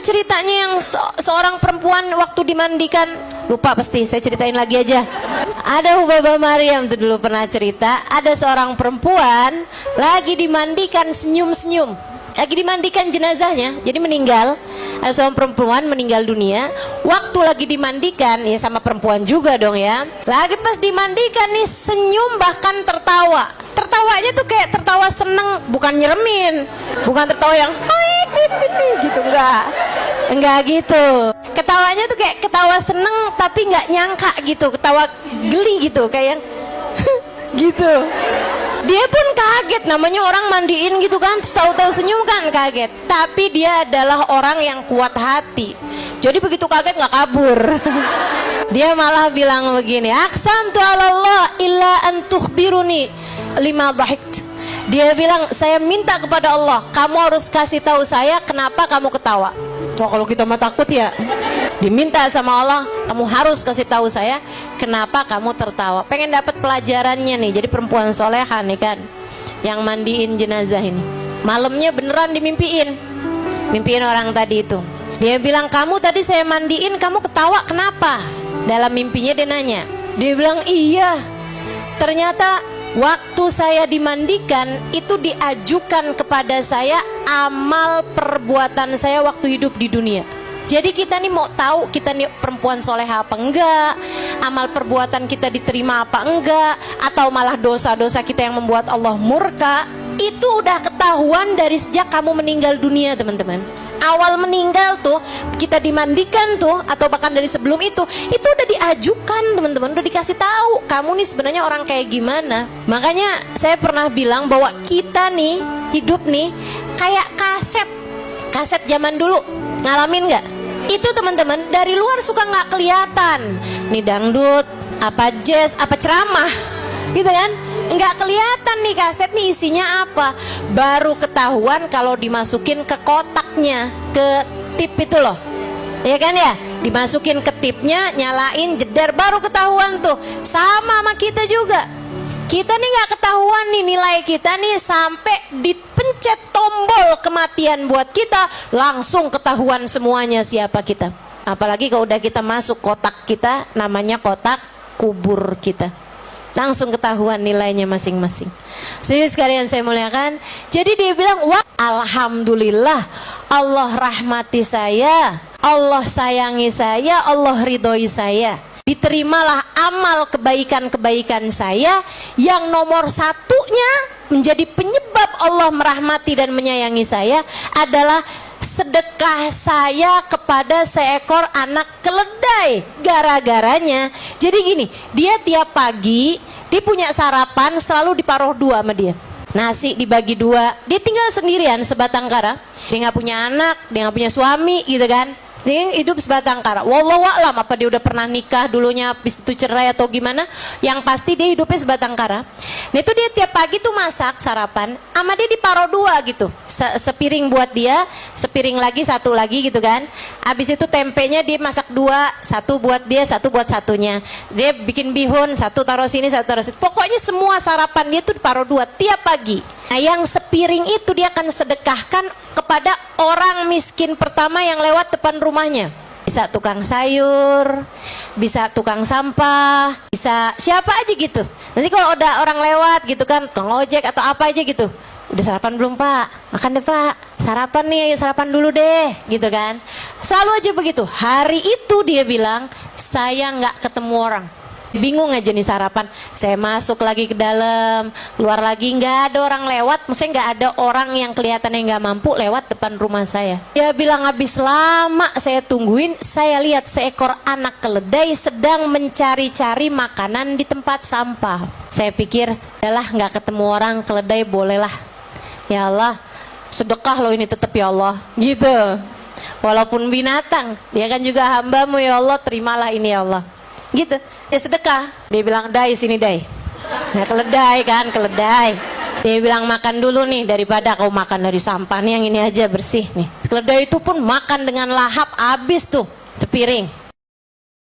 ceritanya yang seorang perempuan waktu dimandikan, lupa pasti, saya ceritain lagi aja. Ada Hubabah Maryam tuh dulu pernah cerita, ada seorang perempuan lagi dimandikan senyum-senyum, lagi dimandikan jenazahnya, jadi meninggal. Ada seorang perempuan meninggal dunia, waktu lagi dimandikan, ya sama perempuan juga dong ya, lagi pas dimandikan nih senyum bahkan tertawa. Tertawanya tuh kayak tertawa seneng, bukan nyeremin, bukan tertawa yang gitu, enggak gitu. Ketawanya tuh kayak ketawa seneng tapi nggak nyangka gitu, ketawa geli gitu, kayak gitu. Dia pun kaget, namanya orang mandiin gitu kan, tahu-tahu senyum kan, kaget. Tapi dia adalah orang yang kuat hati, jadi begitu kaget nggak kabur. Dia malah bilang begini, aqsamtu 'ala Allah illa an tukhbiruni lima dhahikt. Dia bilang, saya minta kepada Allah, kamu harus kasih tahu saya kenapa kamu ketawa. Wah, kalau kita mah takut ya. Diminta sama Allah, kamu harus kasih tahu saya kenapa kamu tertawa. Pengen dapat pelajarannya nih. Jadi perempuan soleha nih kan, yang mandiin jenazah ini. Malamnya beneran dimimpiin, mimpiin orang tadi itu. Dia bilang, kamu tadi saya mandiin, kamu ketawa kenapa? Dalam mimpinya dia nanya. Dia bilang, iya, ternyata waktu saya dimandikan itu diajukan kepada saya amal perbuatan saya waktu hidup di dunia. Jadi kita nih mau tahu kita nih perempuan soleha apa enggak, amal perbuatan kita diterima apa enggak, atau malah dosa-dosa kita yang membuat Allah murka. Itu udah ketahuan dari sejak kamu meninggal dunia, teman-teman. Awal meninggal tuh kita dimandikan tuh, atau bahkan dari sebelum itu udah diajukan, teman-teman, udah dikasih tahu kamu nih sebenarnya orang kayak gimana. Makanya saya pernah bilang bahwa kita nih hidup nih kayak kaset zaman dulu. Ngalamin nggak? Itu teman-teman dari luar suka nggak kelihatan. Nih dangdut, apa jazz, apa ceramah, gitu kan? Nggak kelihatan nih kaset nih isinya apa. Baru ketahuan kalau dimasukin ke kotaknya, ke tip itu loh, ya kan ya? Dimasukin ke tipnya, nyalain, jeder, baru ketahuan tuh. Sama kita juga. Kita nih nggak ketahuan nih nilai kita nih sampai dipencet tombol kematian buat kita, langsung ketahuan semuanya siapa kita. Apalagi kalau udah kita masuk kotak kita, namanya kotak kubur kita, langsung ketahuan nilainya masing-masing. Jadi sekalian saya muliakan, jadi dia bilang, wah alhamdulillah Allah rahmati saya, Allah sayangi saya, Allah ridhoi saya. Diterimalah amal kebaikan-kebaikan saya, yang nomor satunya menjadi penyebab Allah merahmati dan menyayangi saya adalah sedekah saya kepada seekor anak keledai. Gara-garanya, jadi gini, dia tiap pagi dia punya sarapan selalu diparuh dua sama dia. Nasi dibagi dua, dia tinggal sendirian sebatang kara. Dia nggak punya anak, dia nggak punya suami gitu kan. Dia hidup sebatang kara. Wallahu a'lam apa dia udah pernah nikah dulunya, habis itu cerai atau gimana. Yang pasti dia hidupnya sebatang kara. Nah itu dia tiap pagi tuh masak sarapan, sama dia diparuh dua gitu. Sepiring buat dia, sepiring lagi, satu lagi gitu kan. Habis itu tempenya dia masak dua, satu buat dia, satu buat satunya. Dia bikin bihun, satu taruh sini, satu taruh sini. Pokoknya semua sarapan dia tuh diparuh dua tiap pagi. Nah yang sepiring itu dia akan sedekahkan kepada orang miskin pertama yang lewat depan rumahnya. Bisa tukang sayur, bisa tukang sampah, bisa siapa aja gitu. Nanti kalau udah orang lewat gitu kan, tukang ojek atau apa aja gitu, udah sarapan belum pak? Makan deh pak, sarapan nih, sarapan dulu deh gitu kan. Selalu aja begitu. Hari itu dia bilang, saya nggak ketemu orang, bingung aja nih sarapan. Saya masuk lagi ke dalam, keluar lagi, nggak ada orang lewat. Maksudnya nggak ada orang yang kelihatannya nggak mampu lewat depan rumah saya. Dia bilang habis lama saya tungguin, saya lihat seekor anak keledai sedang mencari-cari makanan di tempat sampah. Saya pikir, adalah nggak ketemu orang, keledai bolehlah. Ya Allah, sedekah loh ini tetap ya Allah, gitu. Walaupun binatang, dia kan juga hambamu ya Allah, terimalah ini ya Allah. Gitu, ya sedekah. Dia bilang, dai sini dai. Nah keledai kan, keledai. Dia bilang makan dulu nih, daripada kau makan dari sampah nih, yang ini aja bersih nih. Keledai itu pun makan dengan lahap, habis tuh sepiring.